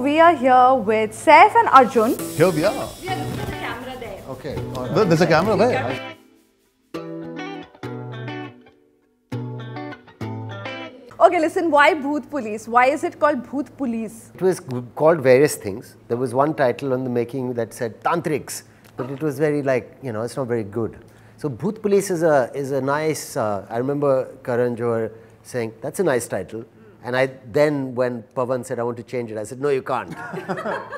We are here with Saif and Arjun. Here we are. We are looking at the camera there. Okay. Right. There's a camera there. Okay, listen, why Bhoot Police? Why is it called Bhoot Police? It was called various things. There was one title on the making that said Tantrics, but it was very it's not very good. So Bhoot Police is a nice, I remember Karan Johar saying, that's a nice title. And then when Pavan said, I want to change it, I said, no, you can't.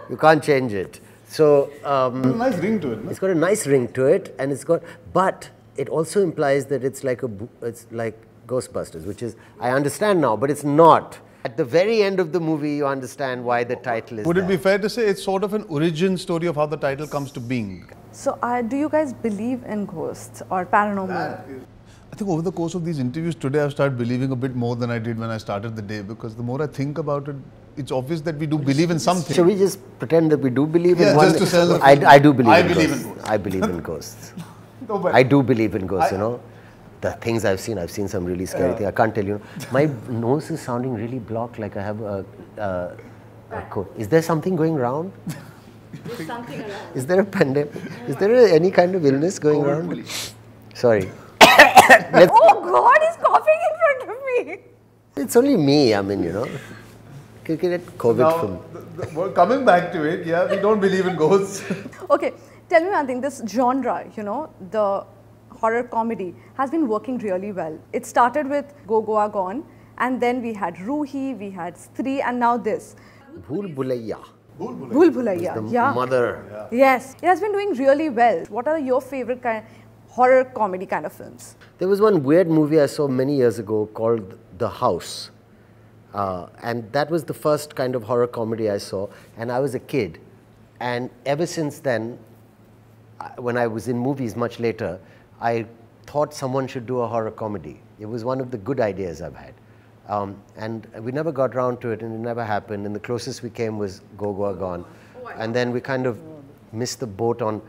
You can't change it. So it's got a nice ring to it. No? It's got a nice ring to it, and but it also implies that it's like Ghostbusters, which is, I understand now, but it's not. At the very end of the movie, you understand why the title is Would it be fair to say it's sort of an origin story of how the title comes to being? So do you guys believe in ghosts or paranormal? I think over the course of these interviews today, I've started believing a bit more than I did when I started the day, because the more I think about it, it's obvious that we do believe in something. Shall we just pretend that we do believe in one? Just to sell the I do believe in ghosts. In ghosts. I believe in ghosts. No, I do believe in ghosts, you know. The things I've seen some really scary things. I can't tell you. My nose is sounding really blocked, like I have a cold. Is there something going around? There's something around. Is there a pandemic? Is there any kind of illness going around? Sorry. Oh God, he's coughing in front of me. It's only me, I mean, you know. You can get COVID from. Well, coming back to it, yeah, we don't believe in ghosts. Okay, tell me one thing, this genre, you know, the horror comedy has been working really well. It started with Go Goa Gone, and then we had Ruhi, we had Stree, and now this. Bhool Bhulaiya. Bhool Bhulaiya, yeah. Mother. Yeah. Yes, it has been doing really well. What are your favorite horror comedy kind of films? There was one weird movie I saw many years ago called The House. And that was the first kind of horror comedy I saw. And I was a kid. And ever since then, when I was in movies much later, I thought someone should do a horror comedy. It was one of the good ideas I've had. And we never got around to it, and it never happened. And the closest we came was Go Goa Gone. And then we kind of missed the boat on...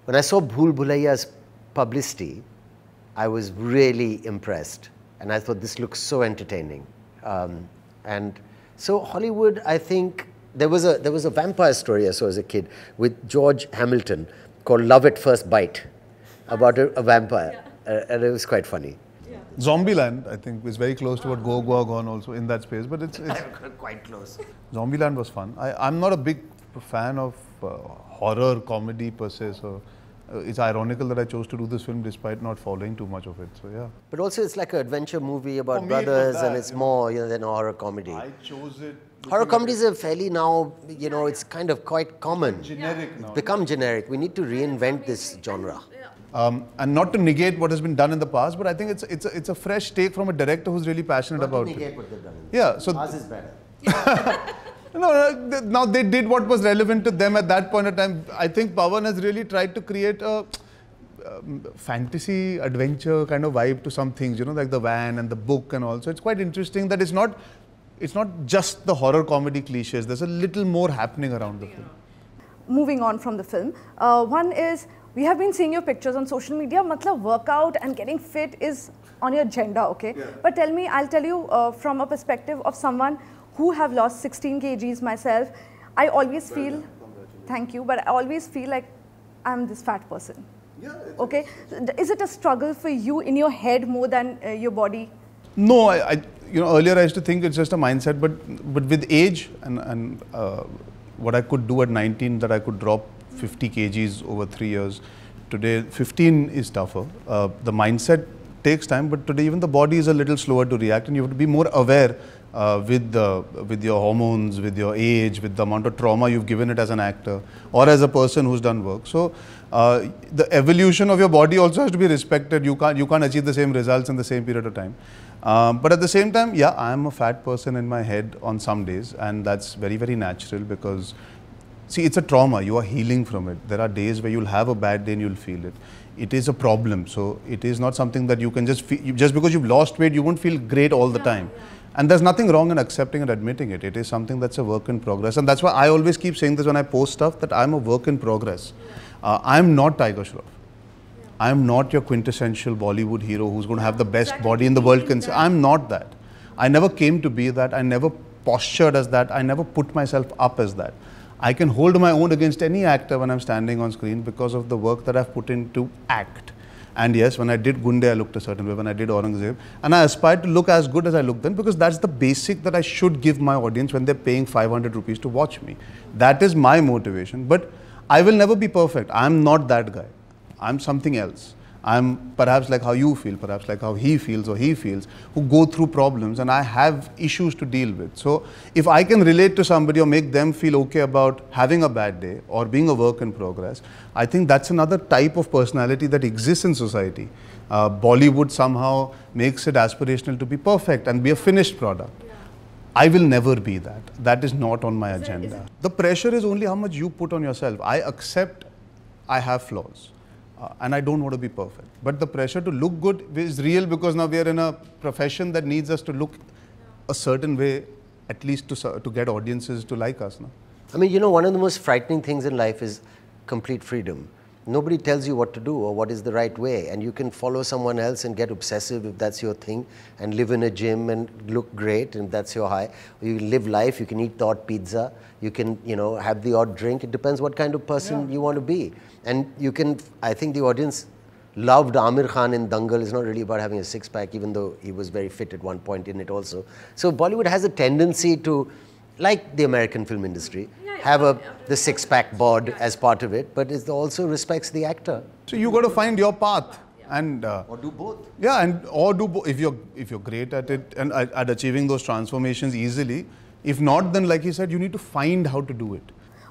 When I saw Bhool Bhulaiya's publicity, I was really impressed. And I thought, this looks so entertaining. And so Hollywood, I think, there was a vampire story I saw as a kid with George Hamilton called Love at First Bite, about a vampire. And it was quite funny. Yeah. Zombieland, I think, is very close to what Go Goa Gone also in that space, but it's quite close. Zombieland was fun. I'm not a big fan of horror comedy per se, so it's ironical that I chose to do this film despite not following too much of it. So yeah. But also, it's like an adventure movie about For me, brothers, that, and it's more than a horror comedy. I chose it. Horror comedies are fairly now, you know, it's kind of quite common. Generic now. It's become generic. We need to reinvent this genre. And not to negate what has been done in the past, but I think it's a fresh take from a director who's really passionate about it. Negate what they've done. Yeah, so ours is better. No, now they did what was relevant to them at that point in time. I think Pavan has really tried to create a fantasy adventure kind of vibe to some things, you know, like the van and the book and all. So it's quite interesting that it's not just the horror comedy cliches. There's a little more happening around the film. Moving on from the film, one is, we have been seeing your pictures on social media. Matlab, workout and getting fit is on your agenda, okay? Yeah. But tell me, I'll tell you from a perspective of someone who have lost 16 kgs myself, I always feel, thank you, but I always feel like I'm this fat person. Yeah, okay? Is it a struggle for you in your head more than your body? No, earlier I used to think it's just a mindset, but with age and what I could do at 19, that I could drop 50 kgs over 3 years. Today, 15 is tougher. The mindset takes time, but today even the body is a little slower to react, and you have to be more aware with your hormones, with your age, with the amount of trauma you've given it as an actor or as a person who's done work. So the evolution of your body also has to be respected. You can't achieve the same results in the same period of time. But at the same time, yeah, I'm a fat person in my head on some days, and that's very, very natural because, see, it's a trauma. You are healing from it. There are days where you'll have a bad day and you'll feel it. It is a problem. So it is not something that you can just feel. Just because you've lost weight, you won't feel great all the time. And there's nothing wrong in accepting and admitting it. It is something that's a work in progress. And that's why I always keep saying this when I post stuff, that I'm a work in progress. I'm not Tiger Shroff. I'm not your quintessential Bollywood hero who's going to have the best body in the world. I'm not that. I never came to be that. I never postured as that. I never put myself up as that. I can hold my own against any actor when I'm standing on screen because of the work that I've put in to act. And yes, when I did Gunde, I looked a certain way. When I did Aurangzeb, and I aspired to look as good as I looked then, because that's the basic that I should give my audience when they're paying 500 rupees to watch me. That is my motivation. But I will never be perfect. I'm not that guy. I'm something else. I'm perhaps like how you feel, perhaps like how he feels or he feels, who go through problems, and I have issues to deal with. So if I can relate to somebody or make them feel okay about having a bad day or being a work in progress, I think that's another type of personality that exists in society. Bollywood somehow makes it aspirational to be perfect and be a finished product. Yeah. I will never be that. That is not on my agenda. The pressure is only how much you put on yourself. I accept I have flaws. And I don't want to be perfect. But the pressure to look good is real, because now we are in a profession that needs us to look a certain way, at least to get audiences to like us. No? I mean, you know, one of the most frightening things in life is complete freedom. Nobody tells you what to do or what is the right way. And you can follow someone else and get obsessive if that's your thing, and live in a gym and look great and that's your high. Or you live life, you can eat the odd pizza, you can, you know, have the odd drink. It depends what kind of person you want to be. And you can, I think the audience loved Amir Khan in Dangal. It's not really about having a six-pack, even though he was very fit at one point in it also. So Bollywood has a tendency to, like the American film industry, have the six-pack bod as part of it, but it also respects the actor. So you got to find your path. And, or do both. Yeah, and or do both if you're great at it and at achieving those transformations easily. If not, then like you said, you need to find how to do it.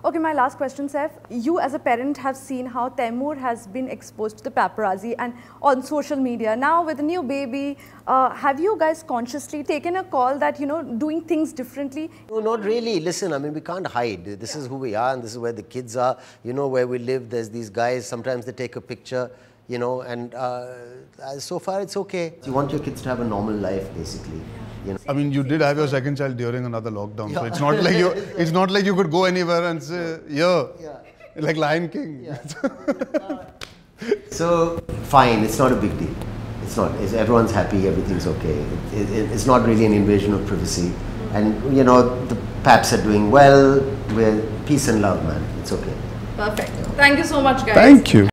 Okay, my last question, Saif. You as a parent have seen how Taimur has been exposed to the paparazzi and on social media. Now with a new baby, have you guys consciously taken a call that, you know, doing things differently? No, not really. Listen, I mean, we can't hide. This is who we are and this is where the kids are. You know where we live. There's these guys. Sometimes they take a picture, you know, and so far it's okay. You want your kids to have a normal life, basically. You know? I mean, you did have your second child during another lockdown, so it's not like you could go anywhere and say, like Lion King. Yeah. So fine, it's not a big deal. It's not. Everyone's happy. Everything's okay. It's not really an invasion of privacy, and you know the Paps are doing well. We're peace and love, man. It's okay. Perfect. Thank you so much, guys. Thank you.